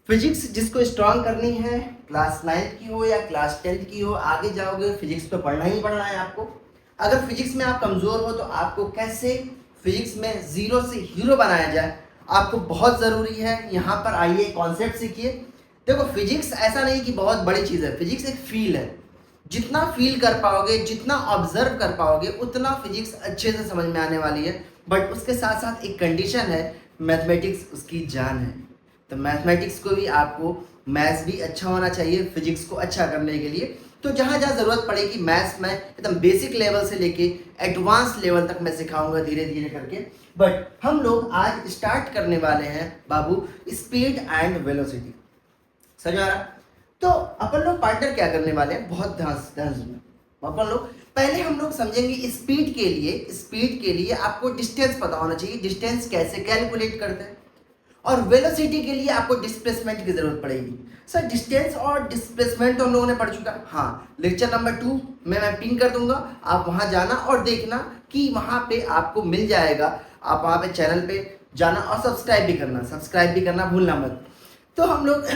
Physics जिसको strong करनी है, क्लास 9th की हो या क्लास 10th की हो, आगे जाओगे फिजिक्स पे पढ़ना ही पढ़ना है आपको। अगर फिजिक्स में आप कमज़ोर हो तो आपको कैसे फिजिक्स में ज़ीरो से हीरो बनाया जाए आपको बहुत ज़रूरी है। यहाँ पर आइए कॉन्सेप्ट सीखिए। देखो फिजिक्स ऐसा नहीं कि बहुत बड़ी चीज़ है, फिजिक्स एक फील है। जितना फील कर पाओगे, जितना ऑब्जर्व कर पाओगे, उतना फिजिक्स अच्छे से समझ में आने वाली है। बट उसके साथ साथ एक कंडीशन है, मैथमेटिक्स उसकी जान है। तो मैथमेटिक्स को भी आपको मैथ्स भी अच्छा होना चाहिए फिजिक्स को अच्छा करने के लिए। तो जहाँ जहाँ ज़रूरत पड़ेगी मैथ्स में एकदम बेसिक लेवल से लेके एडवांस लेवल तक मैं सिखाऊंगा धीरे धीरे करके। बट हम लोग आज स्टार्ट करने वाले हैं बाबू स्पीड एंड वेलोसिटी। समझ आ रहा? तो अपन लोग पार्टनर क्या करने वाले हैं, बहुत ध्यान सुनो। अपन लोग पहले हम लोग समझेंगे स्पीड के लिए आपको डिस्टेंस पता होना चाहिए, डिस्टेंस कैसे कैलकुलेट करते हैं। और वेलोसिटी के लिए आपको डिस्प्लेसमेंट की जरूरत पड़ेगी। सर डिस्टेंस और डिस्प्लेसमेंट तो हम लोगों ने पढ़ चुका। हाँ, लेक्चर नंबर 2 में मैं पिन कर दूंगा, आप वहां जाना और देखना कि वहां पे आपको मिल जाएगा। आप वहां पे चैनल पे जाना और सब्सक्राइब भी करना भूलना मत। तो हम लोग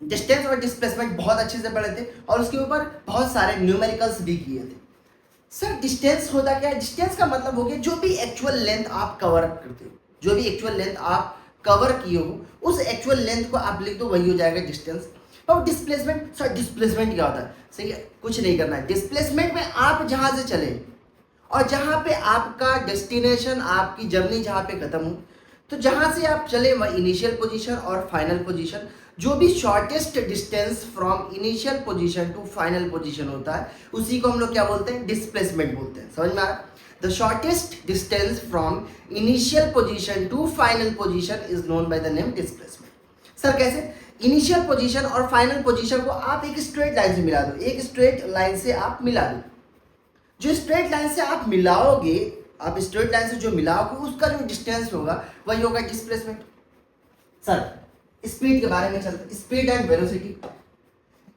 डिस्टेंस और डिस्प्लेसमेंट बहुत अच्छे से पढ़े थे और उसके ऊपर बहुत सारे न्यूमेरिकल्स भी किए थे। सर डिस्टेंस होता क्या है? डिस्टेंस का मतलब हो गया जो भी एक्चुअल लेंथ आप कवर करते हो, जो भी एक्चुअल लेंथ आप कवर किए हो उस एक्चुअल लेंथ को आप लिख दो, वही हो जाएगा डिस्टेंस। और डिस्प्लेसमेंट, सर डिस्प्लेसमेंट क्या होता है? सही है, कुछ नहीं करना है। डिस्प्लेसमेंट में आप जहां से चले और जहां पे आपका डेस्टिनेशन, आपकी जर्नी जहां पे खत्म हो, तो जहां से आप चले वह इनिशियल पोजीशन और फाइनल पोजीशन, जो भी shortest distance from initial position to final position होता है उसी को हम लोग क्या बोलते हैं? डिस्प्लेसमेंट बोलते हैं। समझ में आ रहा? The shortest distance from initial position to final position is known by the name displacement. Sir कैसे? इनिशियल पोजीशन और फाइनल पोजीशन को आप एक स्ट्रेट लाइन से मिला दो, एक स्ट्रेट लाइन से आप मिला दो। जो स्ट्रेट लाइन से आप मिलाओगे, आप स्ट्रेट लाइन से जो मिलाओगे उसका जो डिस्टेंस होगा वही होगा डिस्प्लेसमेंट। सर स्पीड के बारे में चलते हैं, speed and velocity.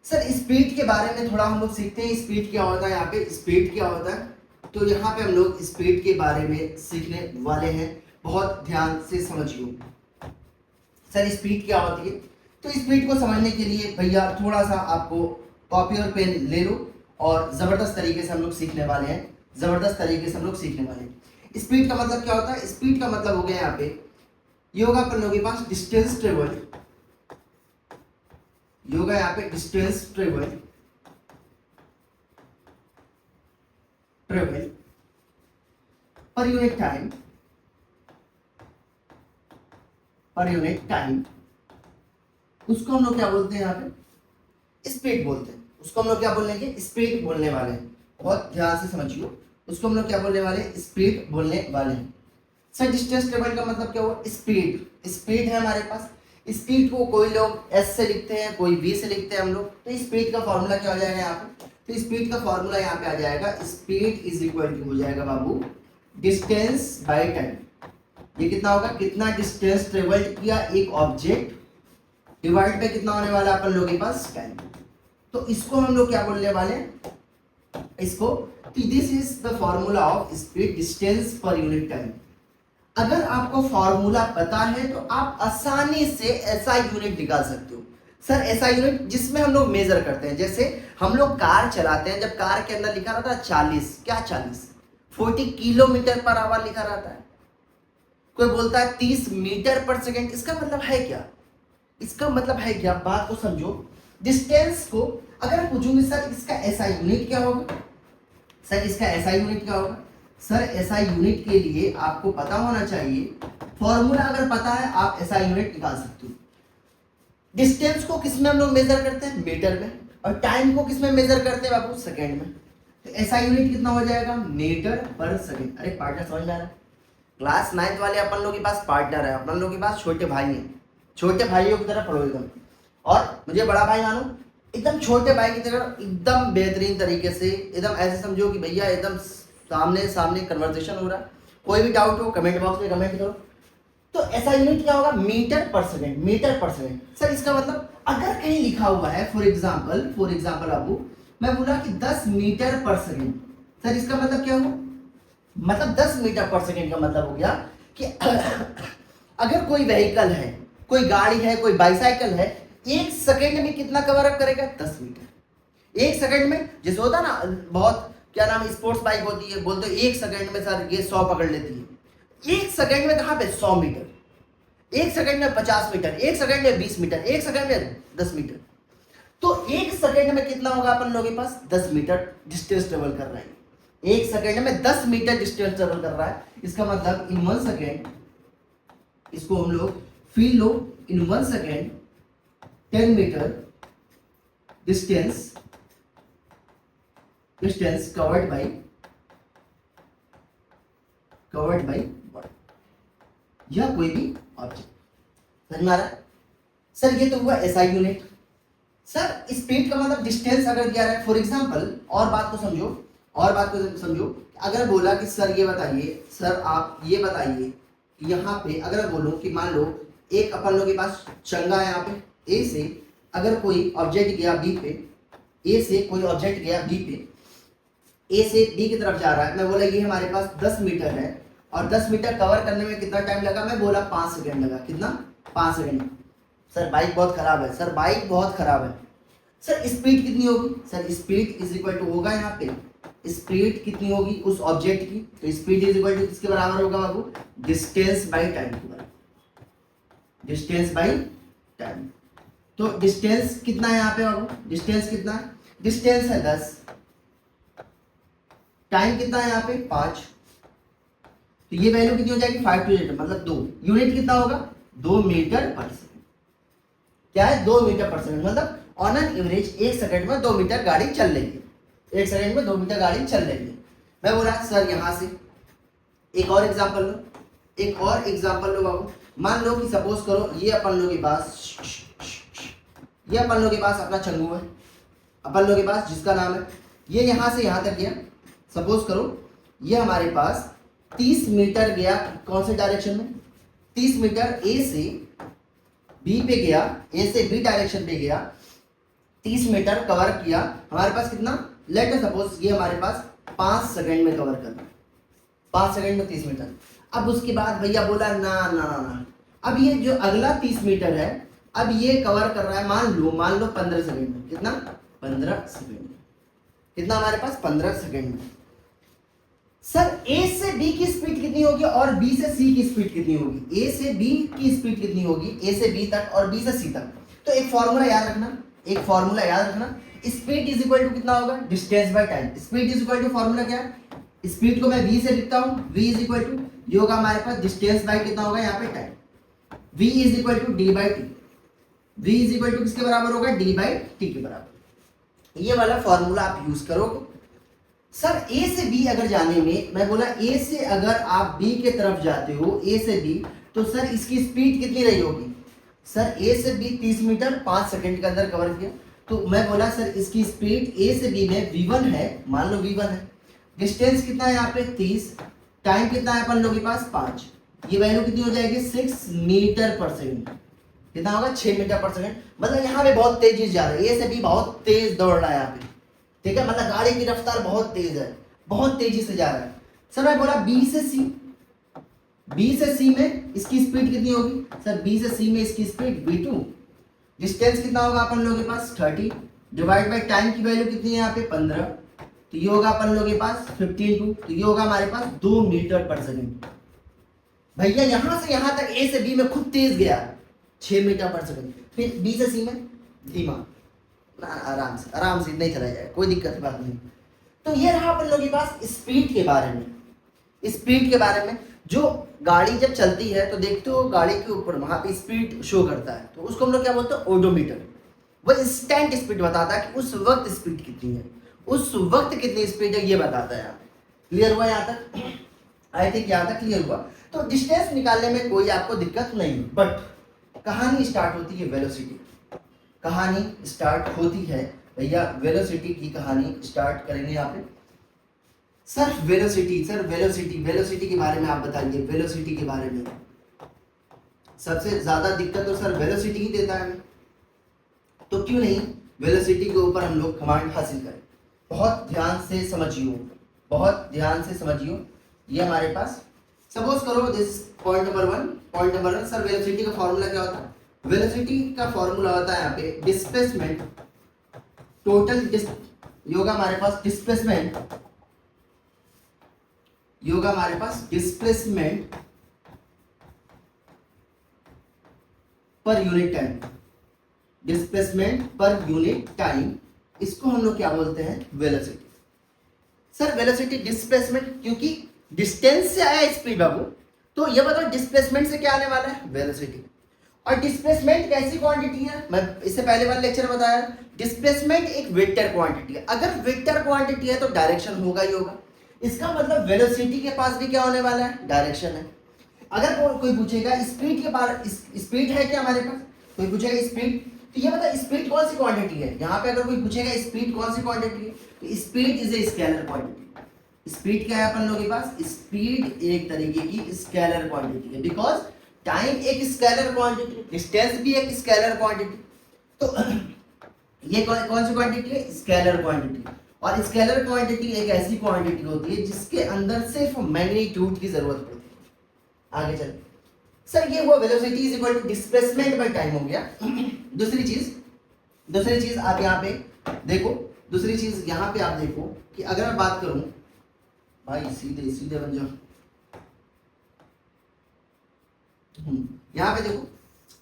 Sir speed के बारे में थोड़ा हम लोग सीखते हैं, स्पीड क्या होता है, यहाँ पे स्पीड क्या होता है। तो यहाँ पे हम लोग स्पीड के बारे में सीखने वाले हैं, बहुत ध्यान से समझिए। सर स्पीड क्या होती है? तो स्पीड को समझने के लिए भैया थोड़ा सा आपको कॉपी और पेन ले लो और ज़बरदस्त तरीके से हम लोग सीखने वाले हैं, ज़बरदस्त तरीके से हम लोग सीखने वाले हैं। स्पीड का मतलब क्या होता है? स्पीड का मतलब हो गया यहाँ पे, ये होगा अपन लोगों के पास डिस्टेंस ट्रेवल, ये होगा यहाँ पे डिस्टेंस ट्रेवल पर यूनिट टाइम, उसको हम लोग क्या बोलते हैं? यहाँ पे स्पीड बोलते हैं। उसको हम लोग क्या बोलेंगे? स्पीड बोलने वाले हैं। बहुत ध्यान से समझिए, उसको हम लोग क्या बोलने वाले हैं? स्पीड बोलने वाले हैं। सर डिस्टेंस ट्रेवल का मतलब क्या हुआ? स्पीड है हमारे पास। स्पीड को कोई लोग एस से लिखते हैं, कोई वी से लिखते हैं हम लोग। तो स्पीड का फॉर्मूला क्या हो जाएगा यहाँ पे? तो स्पीड का फॉर्मूला यहाँ पे आ जाएगा, स्पीड इज इक्वल टू हो जाएगा बाबू डिस्टेंस बाय टाइम। ये कितना होगा? कितना डिस्टेंस ट्रेवल किया एक ऑब्जेक्ट डिवाइड पे कितना होने वाला अपन लोगों के पास? टाइम। तो इसको हम लोग क्या बोलने वाले हैं? इसको, this is the formula of speed, distance पर यूनिट टाइम। अगर आपको फॉर्मूला पता है तो आप आसानी से ऐसा यूनिट निकाल सकते हो। सर ऐसा यूनिट जिसमें हम लोग मेजर करते हैं, जैसे हम लोग कार चलाते हैं, जब कार के अंदर लिखा रहता है 40, क्या 40 किलोमीटर पर आवर लिखा रहता है। कोई बोलता है 30 मीटर पर सेकेंड, इसका मतलब है क्या? इसका मतलब है क्या? बात को समझो। डिस्टेंस को अगर पूछूंगी सर इसका ऐसा यूनिट क्या होगा, सर इसका ऐसा यूनिट क्या होगा, सर ऐसा यूनिट के लिए आपको पता होना चाहिए फॉर्मूला। अगर पता है आप ऐसा यूनिट निकाल सकते हो। डिस्टेंस को किस में हम लोग मेजर करते हैं? मीटर में। और टाइम को किस में मेजर करते हैं बाबू? सेकेंड में। तो ऐसा यूनिट कितना हो जाएगा? मीटर पर सेकेंड। अरे पार्टनर समझ में आ रहा है? क्लास 9th वाले अपन लोग के पास पार्टनर है, अपन लोग के पास छोटे भाई हैं। छोटे भाइयों की तरह पढ़ो एकदम, और मुझे बड़ा भाई मानो, एकदम छोटे भाई की तरह एकदम बेहतरीन तरीके से, एकदम ऐसे समझो कि भैया एकदम सामने सामने कन्वर्सेशन हो रहा है। कोई भी डाउट हो कमेंट बॉक्स में कमेंट करो। तो ऐसा यूनिट क्या होगा? मीटर पर सेकेंड, मीटर पर सेकेंड। सर इसका मतलब अगर कहीं लिखा हुआ है फॉर एग्जाम्पल बाबू मैं बोला कि 10 मीटर पर सेकेंड, सर इसका मतलब क्या हुआ? मतलब 10 मीटर पर सेकेंड का मतलब हो गया कि अगर कोई व्हीकल है, कोई गाड़ी है, कोई बाइसाइकिल है, 1 सेकंड में कितना कवर अप करेगा? 10 मीटर। 1 सेकंड में, जैसे होता है ना बहुत, क्या नाम, स्पोर्ट्स बाइक होती है, बोलते हैं 1 सेकंड में सर ये 100 पकड़ लेती है। 1 सेकंड में कहाँ पे? 100 मीटर। 1 सेकंड में 50 मीटर, 1 सेकंड में 20 मीटर, 1 सेकंड में 10 मीटर। तो 1 सेकंड में कितना होगा अपन लोगों के पास? 10 मीटर डिस्टेंस ट्रेवल कर रहे हैं। 1 सेकंड में 10 मीटर डिस्टेंस ट्रेवल कर रहा है। इसका मतलब इन 1 सेकंड, इसको हम लोग फील लो, in 1 second 10 metre distance covered by या कोई भी ऑब्जेक्ट। समझ में आ रहा है? सर ये तो हुआ एसआई यूनिट। सर स्पीड का मतलब डिस्टेंस अगर दिया है, फॉर एग्जांपल, और बात को समझो, अगर बोला कि सर ये बताइए, सर आप ये बताइए कि यहाँ पे अगर बोलूँ कि मान लो एक अपन लोगों के पास चंगा है, यहाँ पे ए से अगर कोई ऑब्जेक्ट गया बी पे, ए से कोई ऑब्जेक्ट गया बी पे, ए से बी की तरफ जा रहा है, मैं बोला ये हमारे पास 10 मीटर है और 10 मीटर कवर करने में कितना टाइम लगा? मैं बोला 5 सेकंड लगा। कितना? 5 सेकंड। सर बाइक बहुत खराब है, सर बाइक बहुत खराब है। सर स्पीड कितनी होगी? Sir speed is equal to होगा, यहाँ पे स्पीड कितनी होगी उस ऑब्जेक्ट की? तो स्पीड इज इक्वल टू किसके बराबर होगा बाबू? डिस्टेंस बाई टाइम के बराबर। Distance by time. तो डिस्टेंस कितना है यहाँ पे बाबू? डिस्टेंस कितना है? डिस्टेंस है 10, टाइम कितना है यहाँ पे? 5। तो ये वैल्यू कितनी हो जाएगी? 5 टू 8, मतलब 2। यूनिट कितना होगा? 2 मीटर पर सेकंड। क्या है? 2 मीटर पर सेकंड। मतलब ऑन एन एवरेज 1 सेकंड में 2 मीटर गाड़ी चल रही है। 1 सेकंड में 2 मीटर गाड़ी चल रही है। मैं बोला सर यहाँ से एक और एग्जांपल लो, बाबू। मान लो कि सपोज करो ये अपन लोगों के पास अपना चंगू है, अपन लोगों के पास जिसका नाम है, ये यहाँ से यहाँ तक गया। सपोज करो ये हमारे पास 30 मीटर गया, कौन से डायरेक्शन में? 30 मीटर ए से बी पे गया, ए से बी डायरेक्शन पे गया, 30 मीटर कवर किया। हमारे पास कितना? लेट सपोज ये हमारे पास 5 सेकंड में कवर करना, 5 सेकंड में 30 मीटर। अब उसके बाद भैया बोला ना, अब ये जो अगला 30 मीटर है, अब ये कवर कर रहा है मान लो 15 सेकंड में। कितना? 15 सेकंड में। कितना हमारे पास? 15 सेकंड में। सर ए से बी की स्पीड कितनी होगी और बी से सी की स्पीड कितनी होगी? ए से बी की स्पीड कितनी होगी? ए से बी तक और बी से सी तक। तो एक फॉर्मूला याद रखना, स्पीड इज इक्वल टू कितना होगा? Distance by time. Speed is equal to formula क्या है? स्पीड को मैं v से लिखता हूं, v इज इक्वल टू, ये होगा हमारे पास डिस्टेंस बाय कितना होगा यहाँ पे? Time. v is equal to d by t. v is equal to किसके बराबर होगा? d बाई टी के बराबर। ये वाला फॉर्मूला आप यूज करोगे। सर a से b अगर जाने में, मैं बोला a से अगर आप b के तरफ जाते हो, a से b, तो सर इसकी स्पीड कितनी रही होगी? सर a से b 30 मीटर 5 सेकंड के अंदर कवर किया। तो मैं बोला सर इसकी स्पीड a से b में v1 है, मान लो v1 है। डिस्टेंस कितना है यहाँ पे? 30। टाइम कितना है अपन लोगों के पास? 5। ये वैल्यू कितनी हो जाएगी? 6 मीटर पर सेकंड। कितना होगा? 6 मीटर पर सेकंड। मतलब यहाँ पे बहुत तेजी से जा रहा है, ए से बी बहुत तेज दौड़ रहा है यहाँ पे, ठीक है? मतलब गाड़ी की रफ्तार बहुत तेज है, बहुत तेजी से जा रहा है। सर मैं बोला बी से सी में इसकी स्पीड कितनी होगी? सर बी से सी में इसकी स्पीड v2। डिस्टेंस कितना होगा अपन लोगों के पास? 30 डिवाइड बाई टाइम की वैल्यू कितनी है यहाँ पे? 15। तो ये होगा अपन लोगों के पास 15, तो ये होगा हमारे पास 2 मीटर पर सेकंड। भैया यहाँ से यहाँ तक ए से बी में खुद तेज गया 6 मीटर पर सेकंड, फिर बी से सी में धीमा, आराम से नहीं चला जाएगा, कोई दिक्कत की बात नहीं। तो ये रहा अपन लोगों के पास स्पीड के बारे में। जो गाड़ी जब चलती है तो देखते हो गाड़ी के ऊपर वहां पे स्पीड शो करता है, तो उसको हम लोग क्या बोलते हैं? ओडोमीटर। वो इंस्टेंट स्पीड बताता है कि उस वक्त स्पीड कितनी है, उस वक्त कितनी स्पीड है, ये बताता है। क्लियर हुआ यहाँ तक? आई थिंक यहाँ तक क्लियर हुआ। तो डिस्टेंस निकालने में कोई आपको दिक्कत नहीं, बट कहानी स्टार्ट होती है वेलोसिटी। कहानी स्टार्ट होती है भैया वेलोसिटी की कहानी स्टार्ट करेंगे यहाँ पे। सर वेलोसिटी के बारे में आप बताइए। वेलोसिटी के बारे में सबसे ज्यादा दिक्कत तो सर वेलोसिटी ही देता है हमें, तो क्यों नहीं वेलोसिटी के ऊपर हम लोग कमांड हासिल करें। बहुत ध्यान से समझियो। ये हमारे पास सपोज करो this point number 1 sir velocity का फॉर्मूला क्या होता है? वेलोसिटी का फॉर्मूला होता है यहाँ पे डिस्प्लेसमेंट, टोटल ये होगा हमारे पास डिस्प्लेसमेंट, ये होगा हमारे पास displacement per unit time, displacement per unit time, इसको हम लोग क्या बोलते हैं, वेलोसिटी। सर वेलोसिटी डिस्प्लेसमेंट, क्योंकि डिस्टेंस से आया स्पीड बाबू, तो ये बताओ डिस्प्लेसमेंट से क्या आने वाला है, वेलोसिटी। और डिस्प्लेसमेंट कैसी क्वांटिटी है, मैं इससे पहले वाले लेक्चर में बताया, डिस्प्लेसमेंट एक वेक्टर क्वांटिटी है। अगर वेक्टर क्वांटिटी है तो डायरेक्शन होगा ही होगा, इसका मतलब वेलोसिटी के पास भी क्या होने वाला है, डायरेक्शन है। अगर कोई पूछेगा स्पीड के पास, स्पीड है क्या हमारे पास, कोई पूछेगा स्पीड, तो ये बता स्पीड कौन सी क्वांटिटी है। यहाँ पे अगर कोई पूछेगा स्पीड कौन सी क्वांटिटी है, तो speed is a scalar quantity. Speed क्या है अपन लोगों के पास, स्पीड एक तरीके की स्केलर क्वांटिटी है, बिकॉज टाइम एक स्केलर क्वांटिटी, डिस्टेंस भी एक स्केलर क्वांटिटी। तो ये कौन सी क्वांटिटी है, स्केलर क्वांटिटी। और स्केलर क्वांटिटी एक ऐसी क्वांटिटी होती है जिसके अंदर सिर्फ मैग्नीट्यूड की जरूरत पड़ती है। आगे चल सर, ये वो velocity is equal to displacement by time हो गया। दूसरी चीज आप यहाँ पे देखो, दूसरी चीज यहाँ पे आप देखो कि अगर मैं बात करूं, भाई सीधे सीधे बन जाओ, यहाँ पे देखो,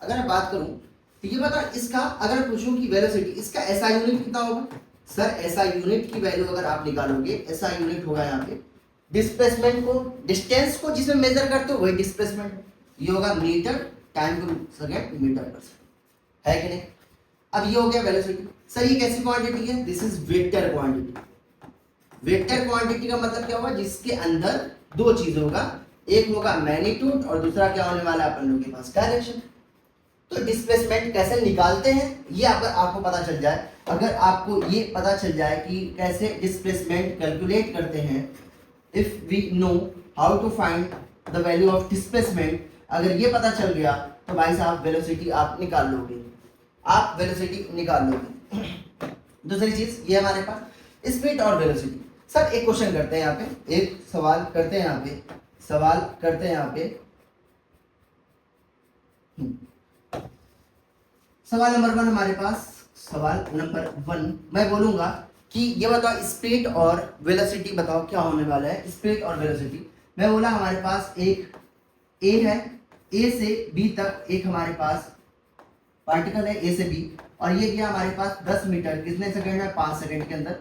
अगर मैं बात करूं तो ये बता, इसका अगर पूछूं कि वेलोसिटी, इसका एसआई यूनिट कितना होगा। सर एसआई यूनिट की वैल्यू अगर आप निकालोगे, एसआई यूनिट होगा यहाँ पे डिस्प्लेसमेंट को, डिस्टेंस को जिसमें मेजर करते हो वही डिस्प्लेसमेंट, ये होगा मीटर, टाइम को सेकंड मीटर पर सेकंड, है कि नहीं। अब ये हो गया वेलोसिटी। सर ये कैसी क्वांटिटी है, this is vector quantity. Vector quantity का मतलब क्या होगा, जिसके अंदर दो चीज होगा, एक होगा मैग्नीट्यूड और दूसरा क्या होने वाला है अपन लोगों के पास, डायरेक्शन। तो डिस्प्लेसमेंट कैसे निकालते हैं, ये अगर आपको पता चल जाए, अगर आपको ये पता चल जाए कि कैसे डिस्प्लेसमेंट कैलकुलेट करते हैं, if we know how to find the value of displacement, अगर ये पता चल गया तो भाई साहब वेलोसिटी आप निकाल लोगे, आप वेलोसिटी निकाल लोगे। दूसरी चीज ये हमारे पास स्पीड और वेलोसिटी। सर एक क्वेश्चन करते हैं यहाँ पे, एक सवाल करते हैं यहाँ पे, सवाल करते हैं यहाँ पे। सवाल नंबर 1 हमारे पास, सवाल नंबर 1 मैं बोलूंगा कि ये बताओ स्पीड और वेलोसिटी बताओ क्या होने वाला है, स्पीड और वेलोसिटी। मैं बोला हमारे पास एक ए है, ए से बी तक एक हमारे पास पार्टिकल है, ए से बी, और ये गया हमारे पास 10 मीटर, कितने सेकंड में, 5 सेकंड के अंदर।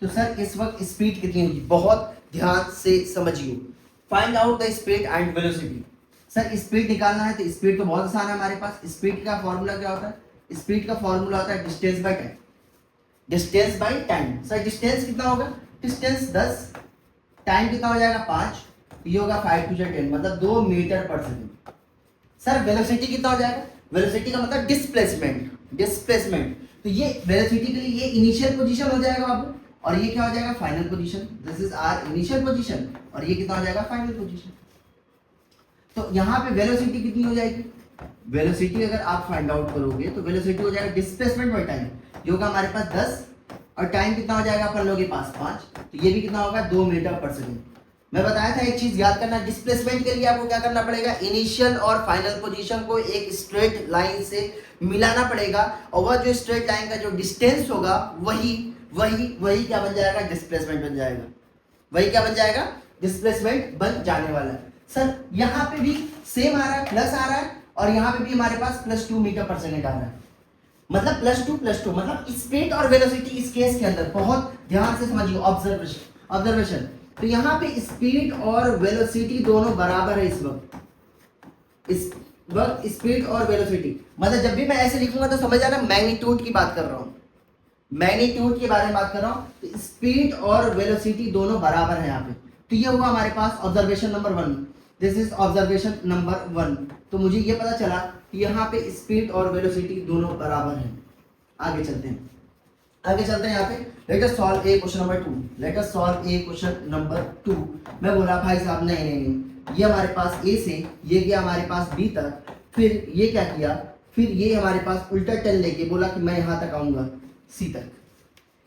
तो सर इस वक्त स्पीड कितनी होगी, बहुत ध्यान से समझिए, find out the speed and velocity. Sir speed निकालना है तो स्पीड तो बहुत आसान है हमारे पास। स्पीड का फॉर्मूला क्या होता है, स्पीड का फॉर्मूला होता है distance by time, distance by time. Sir distance कितना होगा, डिस्टेंस 10, टाइम कितना हो जाएगा 5, ये होगा 5 to 10, मतलब 2 metre per second. Sir velocity कितना हो जाएगा, वेलोसिटी का मतलब डिस्प्लेसमेंट, डिस्प्लेसमेंट, तो ये वेलोसिटी के लिए ये इनिशियल पोजीशन हो जाएगा बाबू, और ये क्या हो जाएगा, final position. This is our initial position, और ये कितना हो जाएगा, फाइनल पोजीशन। तो यहाँ पे वेलोसिटी कितनी हो जाएगी, वेलोसिटी अगर आप फाइंड आउट करोगे तो वेलोसिटी हो जाएगा डिस्प्लेसमेंट बाय टाइम, ये होगा हमारे पास 10, और टाइम कितना हो जाएगा अपन लोगों के पास 5, तो ये भी कितना होगा 2 मीटर पर सेकंड। मैं बताया था एक चीज याद करना, डिस्प्लेसमेंट के लिए आपको क्या करना पड़ेगा, इनिशियल और फाइनल पोजीशन को एक स्ट्रेट लाइन से मिलाना पड़ेगा, और वह जो स्ट्रेट लाइन का जो डिस्टेंस होगा वही वही वही क्या बन जाएगा, डिस्प्लेसमेंट बन जाएगा, वही क्या बन जाएगा, डिस्प्लेसमेंट बन जाने वाला है। सर यहाँ पे भी सेम आ रहा है, प्लस आ रहा है, और यहाँ पे भी हमारे पास +2 मीटर पर सेकंड आ रहा है, मतलब +2 मतलब स्पीड और वेलोसिटी इस केस के अंदर बहुत ध्यान से समझिए, ऑब्जर्वेशन। तो यहाँ पे स्पीड और वेलोसिटी दोनों बराबर है इस वक्त स्पीड और वेलोसिटी, मतलब जब भी मैं ऐसे लिखूंगा तो समझ आना मैग्नीट्यूड की बात कर रहा हूँ, मैग्नीट्यूड के बारे में बात कर रहा हूँ। तो स्पीड और वेलोसिटी दोनों बराबर है यहाँ पे, तो ये होगा हमारे पास observation number 1, this is observation number 1। तो मुझे ये पता चला कि यहाँ पे स्पीड और वेलोसिटी दोनों बराबर हैं। आगे चलते हैं, यहाँ पे let us solve a question number 2, let us solve a question number 2। मैं बोला भाई साहब नहीं, ये हमारे पास ए से ये गया हमारे पास बी तक, फिर ये क्या किया, फिर ये हमारे पास उल्टा टर्न लेके बोला कि मैं यहाँ तक आऊंगा सी तक,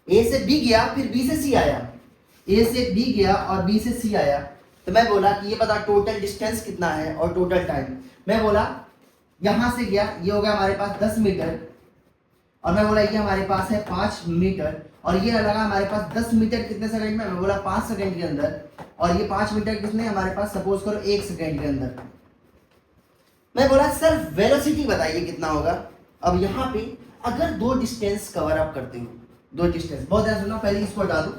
ए से बी गया फिर बी से सी आया, ए से बी गया और बी से सी आया। तो मैं बोला कि ये बता टोटल डिस्टेंस कितना है और टोटल टाइम। मैं बोला यहां से गया, ये हो गया हमारे पास 10 मीटर, और मैं बोला ये हमारे पास है 5 मीटर, और ये लगा हमारे पास 10 मीटर कितने सेकंड में, मैं बोला 5 सेकंड के अंदर, और ये 5 मीटर कितने हमारे पास, सपोज करो 1 सेकंड के अंदर। मैं बोला सर वेलोसिटी बताइए कितना होगा। अब यहाँ पे अगर दो डिस्टेंस कवर अप करते हो, दो डिस्टेंस, बहुत ध्यान सुनना, पहले इसको हटा दो,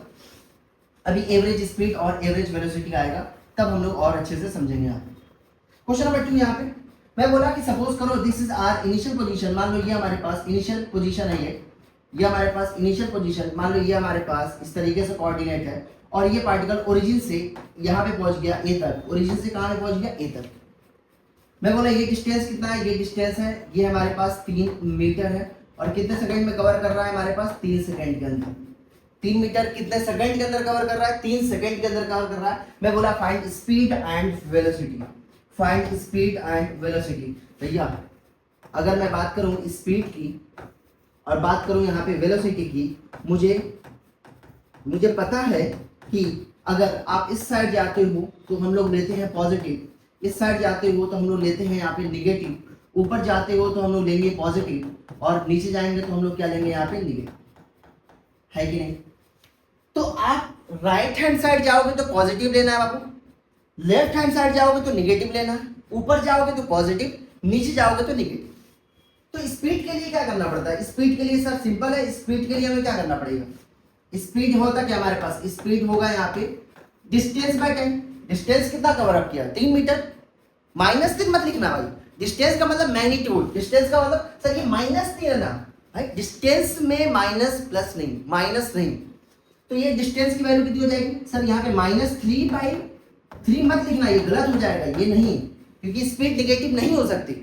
अभी एवरेज स्पीड और एवरेज वेलोसिटी आएगा, तब हम लोग और अच्छे से समझेंगे। यहाँ पे क्वेश्चन नंबर 2, यहाँ पे मैं बोला कि सपोज करो this is our initial position, मान लो ये हमारे पास इनिशियल पोजीशन है, ये हमारे पास इनिशियल पोजीशन, मान लो ये हमारे पास इस तरीके से कोऑर्डिनेट है, और ये पार्टिकल ओरिजिन से यहाँ पे पहुंच गया ए तक, ओरिजिन से कहाँ पहुंच गया, ए तक। मैं बोला ये डिस्टेंस कितना है, ये डिस्टेंस है, ये हमारे पास 3 मीटर है, और कितने सेकंड में कवर कर रहा है हमारे पास, 3 सेकंड के अंदर। 3 मीटर कितने सेकंड के अंदर कवर कर रहा है, 3 सेकंड के अंदर कवर कर रहा है। मैं बोला find speed and velocity, find speed and velocity. भैया अगर मैं बात करूं स्पीड की और बात करूं यहाँ पे वेलोसिटी की, मुझे पता है कि अगर आप इस साइड जाते हो तो हम लोग लेते हैं पॉजिटिव, इस साइड जाते हो तो हम लोग लेते हैं यहाँ पे निगेटिव, ऊपर जाते हो तो हम लोग लेंगे पॉजिटिव, और नीचे जाएंगे तो हम लोग क्या लेंगे यहाँ पे, निगेटिव, है कि नहीं। तो आप राइट हैंड साइड जाओगे तो पॉजिटिव लेना है बाबू, लेफ्ट हैंड साइड जाओगे तो निगेटिव लेना है, ऊपर जाओगे तो पॉजिटिव, नीचे जाओगे तो निगेटिव। तो स्पीड के लिए क्या करना पड़ता है, स्पीड के लिए सर सिंपल है, स्पीड के लिए हमें क्या करना पड़ेगा, स्पीड होता क्या हमारे पास, स्पीड होगा यहाँ पे डिस्टेंस बाय टाइम। डिस्टेंस कितना कवर अप किया, 3 मीटर, -3 मत लिखना भाई, डिस्टेंस का मतलब मैग्नीट्यूड, डिस्टेंस का मतलब सर ये माइनस नहीं रहना भाई, डिस्टेंस में माइनस प्लस नहीं, माइनस नहीं। तो ये डिस्टेंस की वैल्यू कितनी हो जाएगी सर, यहाँ पे -3/3 मत लिखना, ये गलत हो जाएगा, ये नहीं, क्योंकि स्पीड निगेटिव नहीं हो सकती,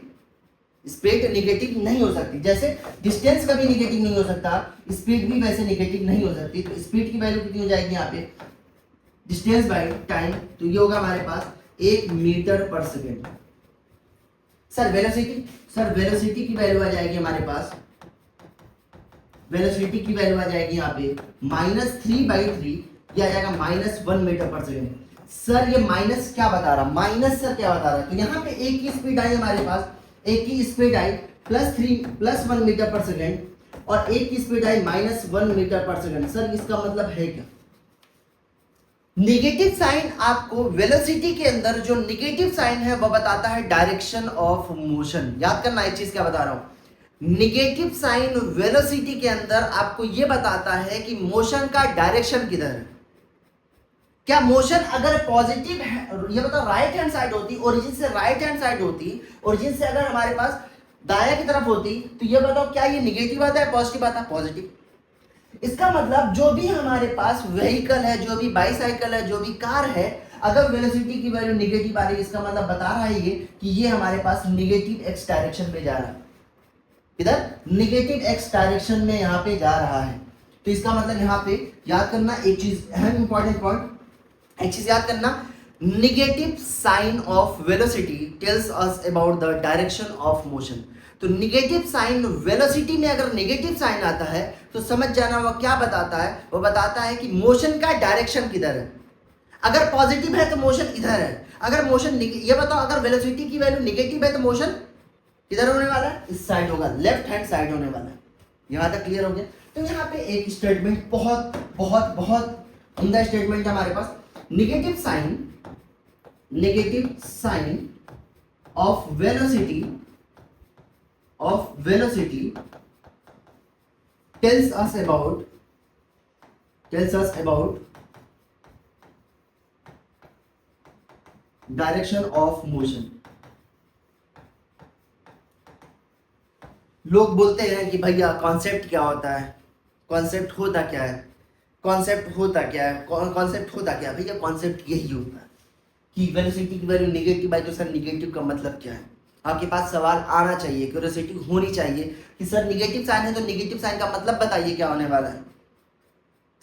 स्पीड निगेटिव नहीं हो सकती, जैसे डिस्टेंस कभी निगेटिव नहीं हो सकता, स्पीड भी वैसे निगेटिव नहीं हो सकती। तो स्पीड की वैल्यू कितनी हो जाएगी यहाँ पे, डिस्टेंस बाय टाइम, तो ये होगा हमारे पास 1 मीटर पर सेकेंड। सर वेलोसिटी की वैल्यू आ जाएगी हमारे पास, वेलोसिटी की वैल्यू आ जाएगी यहाँ पे -3/3, ये आ जाएगा -1 मीटर पर सेकेंड। सर ये माइनस क्या बता रहा, माइनस सर क्या बता रहा है, तो यहाँ पे एक की स्पीड आई हमारे पास, एक की स्पीड आई +1 मीटर पर सेकेंड, और एक की स्पीड आई -1 मीटर पर सेकेंड। सर इसका मतलब है क्या, निगेटिव साइन आपको वेलोसिटी के अंदर जो निगेटिव साइन है वो बताता है डायरेक्शन ऑफ मोशन। याद करना एक चीज क्या बता रहा हूं, निगेटिव साइन वेलोसिटी के अंदर आपको ये बताता है कि मोशन का डायरेक्शन किधर है। क्या मोशन अगर पॉजिटिव है, ये बताओ राइट हैंड साइड होती, ओरिजिन से राइट हैंड साइड होती, ओरिजिन से अगर हमारे पास दाया की तरफ होती, तो ये बताओ क्या ये निगेटिव आता है पॉजिटिव आता है, पॉजिटिव। इसका मतलब जो भी हमारे पास व्हीकल है, जो भी बाईसाइकिल है, जो भी कार है, अगर वेलोसिटी की वैल्यू निगेटिव आ रही है, इसका मतलब बता रहा है ये कि ये हमारे पास निगेटिव एक्स डायरेक्शन में जा रहा है, इधर निगेटिव एक्स डायरेक्शन में यहाँ पे जा रहा है। तो इसका मतलब यहाँ पे याद करना एक चीज, अहम इंपॉर्टेंट पॉइंट, एक चीज याद करना, negative sign of velocity tells us about the direction of motion. तो निगेटिव साइन वेलोसिटी में अगर निगेटिव साइन आता है तो समझ जाना वो क्या बताता है, वो बताता है कि मोशन का डायरेक्शन किधर है। अगर पॉजिटिव है तो मोशन इधर है, अगर मोशन, ये बताओ अगर वेलोसिटी की वैल्यू निगेटिव है तो मोशन किधर होने वाला है, इस साइड होगा, लेफ्ट हैंड साइड होने वाला है। यहां तक क्लियर हो गया। तो यहाँ पे एक स्टेटमेंट बहुत बहुत बहुत उम्दा स्टेटमेंट है हमारे पास, negative sign of velocity tells us about direction of motion। लोग बोलते हैं कि भैया कॉन्सेप्ट क्या होता है, कॉन्सेप्ट होता क्या है, कॉन्सेप्ट होता क्या है, कॉन्सेप्ट होता क्या है भैया, कॉन्सेप्ट यही होता है कि वेलोसिटी की वैल्यू निगेटिव है, तो सर निगेटिव का मतलब क्या है। आपके पास सवाल आना चाहिए, क्यूरियोसिटी होनी चाहिए कि सर निगेटिव साइन है तो निगेटिव साइन का मतलब बताइए क्या होने वाला है।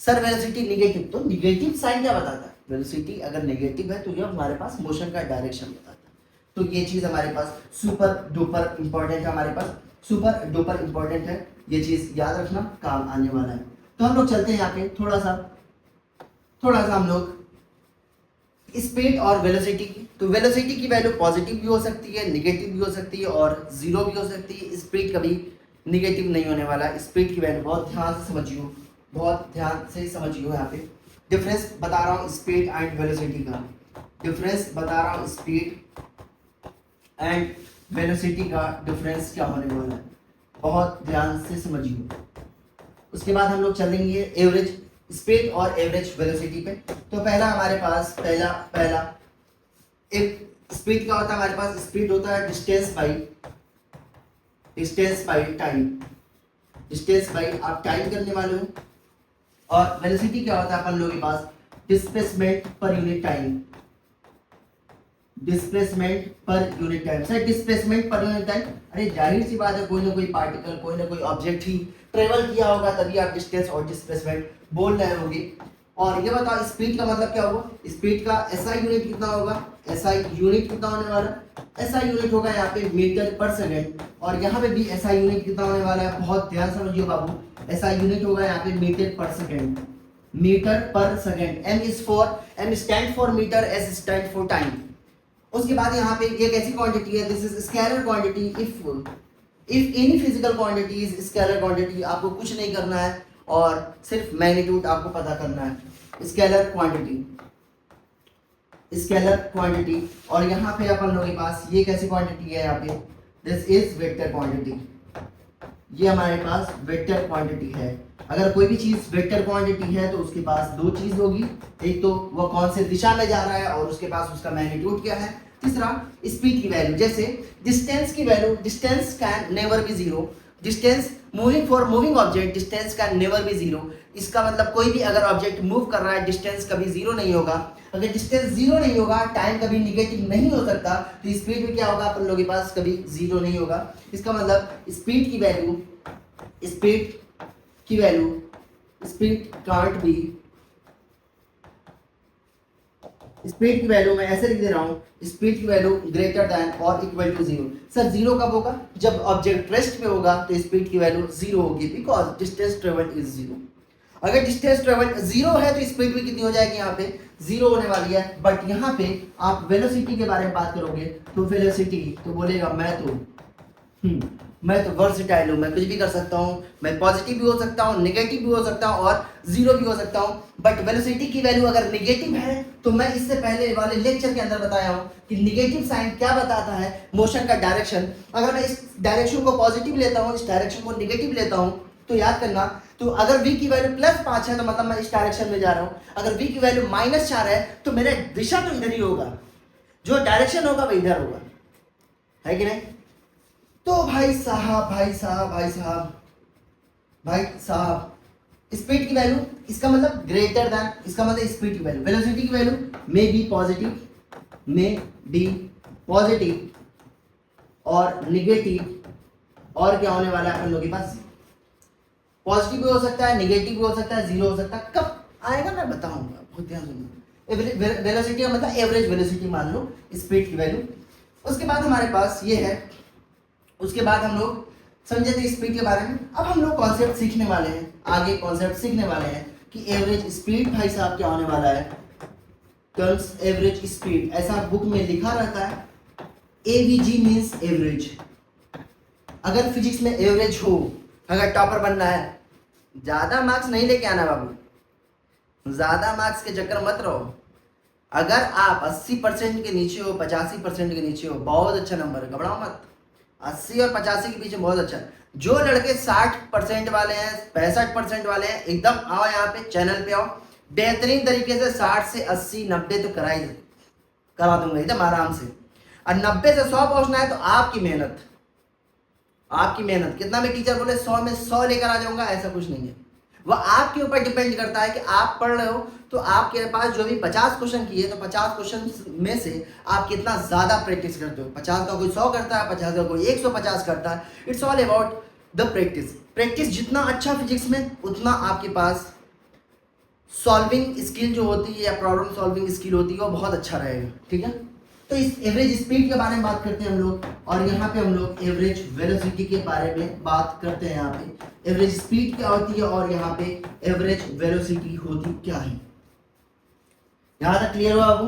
सर वेलोसिटी निगेटिव, तो निगेटिव साइन क्या बताता है, वेलोसिटी अगर नेगेटिव है तो ये हमारे पास मोशन का डायरेक्शन बताता है। तो ये चीज हमारे पास सुपर डुपर इंपॉर्टेंट है, हमारे पास सुपर डुपर इंपॉर्टेंट है, ये चीज याद रखना, काम आने वाला है। तो हम लोग चलते हैं यहाँ पे थोड़ा सा हम लोग स्पीड और वेलोसिटी की। तो वेलोसिटी की वैल्यू पॉजिटिव भी हो सकती है, नेगेटिव भी हो सकती है और जीरो भी हो सकती है। स्पीड कभी नेगेटिव नहीं होने वाला। स्पीड की वैल्यू बहुत ध्यान से समझियो, बहुत ध्यान से समझियो। यहाँ पे डिफरेंस बता रहा हूँ स्पीड एंड वेलोसिटी का, डिफरेंस बता रहा हूँ स्पीड एंड वेलोसिटी का डिफरेंस क्या होने वाला है, बहुत ध्यान से समझिए। उसके बाद हम लोग चलेंगे एवरेज स्पीड और एवरेज वेलोसिटी पे। तो पहला हमारे पास पहला एक स्पीड का होता है, हमारे पास स्पीड होता है distance by time, distance by आप टाइम करने वाले हो। और वेलोसिटी क्या होता है अपन लोगों के पास, displacement per unit time, displacement per unit time. Sir displacement per unit time, अरे जाहिर सी बात है, कोई ना कोई पार्टिकल, कोई ना कोई ऑब्जेक्ट ही ट्रेवल किया होगा तभी आप डिस्टेंस और डिस्प्लेसमेंट बोल रहे होंगे। और ये बताओ स्पीड का मतलब क्या होगा, स्पीड का एसआई यूनिट कितना होगा, एसआई यूनिट कितना होने वाला है, एसआई यूनिट होगा यहाँ पे मीटर पर सेकंड। और यहाँ पे भी एसआई यूनिट कितना होने वाला है, बहुत ध्यान समझिए बाबू, एसआई यूनिट होगा यहाँ पे metre per second, metre per second. M stand for metre, s stand for time. उसके बाद यहाँ पे ये कैसी क्वांटिटी है, this is scalar quantity. If any physical quantity is scalar quantity, आपको कुछ नहीं करना है और सिर्फ मैग्नीट्यूड आपको पता करना है। Scalar quantity, scalar quantity. और यहाँ पे अपन लोगों के पास ये कैसी क्वांटिटी है, यहाँ पे दिस इज वेक्टर क्वांटिटी, ये हमारे पास वेक्टर क्वांटिटी है। अगर कोई भी चीज वेक्टर क्वांटिटी है तो उसके पास दो चीज होगी, एक तो वो कौन से दिशा में जा रहा है और उसके पास उसका मैग्नीट्यूड क्या है, तीसरा स्पीड की वैल्यू। जैसे डिस्टेंस की value, distance can never be zero, distance moving for moving object, distance can never be zero. इसका मतलब कोई भी अगर ऑब्जेक्ट मूव कर रहा है डिस्टेंस कभी जीरो नहीं होगा। अगर डिस्टेंस जीरो नहीं होगा, टाइम कभी निगेटिव नहीं हो सकता, तो स्पीड भी क्या होगा अपन लोगों के पास, कभी जीरो नहीं होगा। इसका मतलब स्पीड की वैल्यू, स्पीड की value, speed can't be, speed की वैल्यू मैं ऐसे लिख दे रहा हूं, स्पीड की वैल्यू ग्रेटर देन और equal to zero. Sir zero कब होगा, जब ऑब्जेक्ट रेस्ट पे होगा तो स्पीड की वैल्यू जीरो होगी, because distance travelled is zero. अगर डिस्टेंस ट्रेवल्ड जीरो है तो स्पीड भी कितनी हो जाएगी, यहाँ पे जीरो होने वाली है। बट यहाँ पे आप वेलोसिटी के बारे में बात करोगे तो वेलोसिटी तो बोलेगा मैं तो वर्सेटाइल हूँ, मैं कुछ भी कर सकता हूँ, मैं पॉजिटिव भी हो सकता हूँ, नेगेटिव भी हो सकता हूँ और जीरो भी हो सकता हूँ। बट वेलोसिटी की वैल्यू अगर नेगेटिव है तो मैं इससे पहले वाले लेक्चर के अंदर बताया हूँ कि नेगेटिव साइन क्या बताता है, मोशन का डायरेक्शन। अगर मैं इस डायरेक्शन को पॉजिटिव लेता हूँ, इस डायरेक्शन को नेगेटिव लेता हूँ, तो याद करना, तो अगर v की वैल्यू +5 है तो मतलब मैं इस डायरेक्शन में जा रहा हूँ। अगर v की वैल्यू -4 है तो मेरा दिशा तो इधर ही होगा, जो डायरेक्शन होगा वो इधर होगा, है कि नहीं। तो भाई साहब स्पीड की वैल्यू, इसका मतलब ग्रेटर देन, इसका मतलब स्पीड की वैल्यू, वेलोसिटी की वैल्यू मे बी पॉजिटिव और नेगेटिव, और क्या होने वाला है अपन लोगों के पास, पॉजिटिव भी हो सकता है, नेगेटिव भी हो सकता है, जीरो हो सकता है। कब आएगा मैं बताऊंगा, बहुत ध्यान सुनना। वेलोसिटी का मतलब एवरेज वेलोसिटी मान लो, स्पीड की वैल्यू। उसके बाद हमारे पास ये है, उसके बाद हम लोग समझे थे स्पीड के बारे में। अब हम लोग कॉन्सेप्ट सीखने वाले हैं, आगे कॉन्सेप्ट सीखने वाले हैं कि एवरेज स्पीड भाई साहब क्या होने वाला है। टर्म्स एवरेज स्पीड, ऐसा बुक में लिखा रहता है, एवीजी मींस एवरेज। अगर फिजिक्स में एवरेज हो, अगर टॉपर बनना है, ज्यादा मार्क्स नहीं लेके आना बाबू, ज्यादा मार्क्स के चक्कर मत रहो। अगर आप 80% के नीचे हो, 85% के नीचे हो, बहुत अच्छा नंबर है, घबराओ मत। 80 और 85 के पीछे बहुत अच्छा। जो लड़के 60% वाले हैं, 65% वाले हैं, एकदम आओ यहाँ पे, चैनल पे आओ, बेहतरीन तरीके से 60 से 80 90 तो करा दूंगा एकदम आराम से। और 90 से 100 पहुंचना है तो आपकी मेहनत, कितना में टीचर बोले 100 में 100 लेकर आ जाऊंगा, ऐसा कुछ नहीं है। वह आपके ऊपर डिपेंड करता है कि आप पढ़ रहे हो तो आपके पास जो भी 50 क्वेश्चन किए तो 50 क्वेश्चन में से आप कितना ज़्यादा प्रैक्टिस करते हो। 50 का कोई 100 करता है, 50 का कोई 150 करता है। It's all about the practice. जितना अच्छा फिजिक्स में, उतना आपके पास सॉल्विंग स्किल जो होती है या प्रॉब्लम सॉल्विंग स्किल होती है वो बहुत अच्छा रहेगा, ठीक है। तो इस एवरेज स्पीड के बारे में बात करते हैं हम लोग, और यहाँ पे हम लोग एवरेज वेलोसिटी के बारे में बात करते हैं। यहाँ पे एवरेज स्पीड क्या होती है और यहाँ पे एवरेज वेलोसिटी होती क्या है। यहाँ तक क्लियर हुआ बाबू?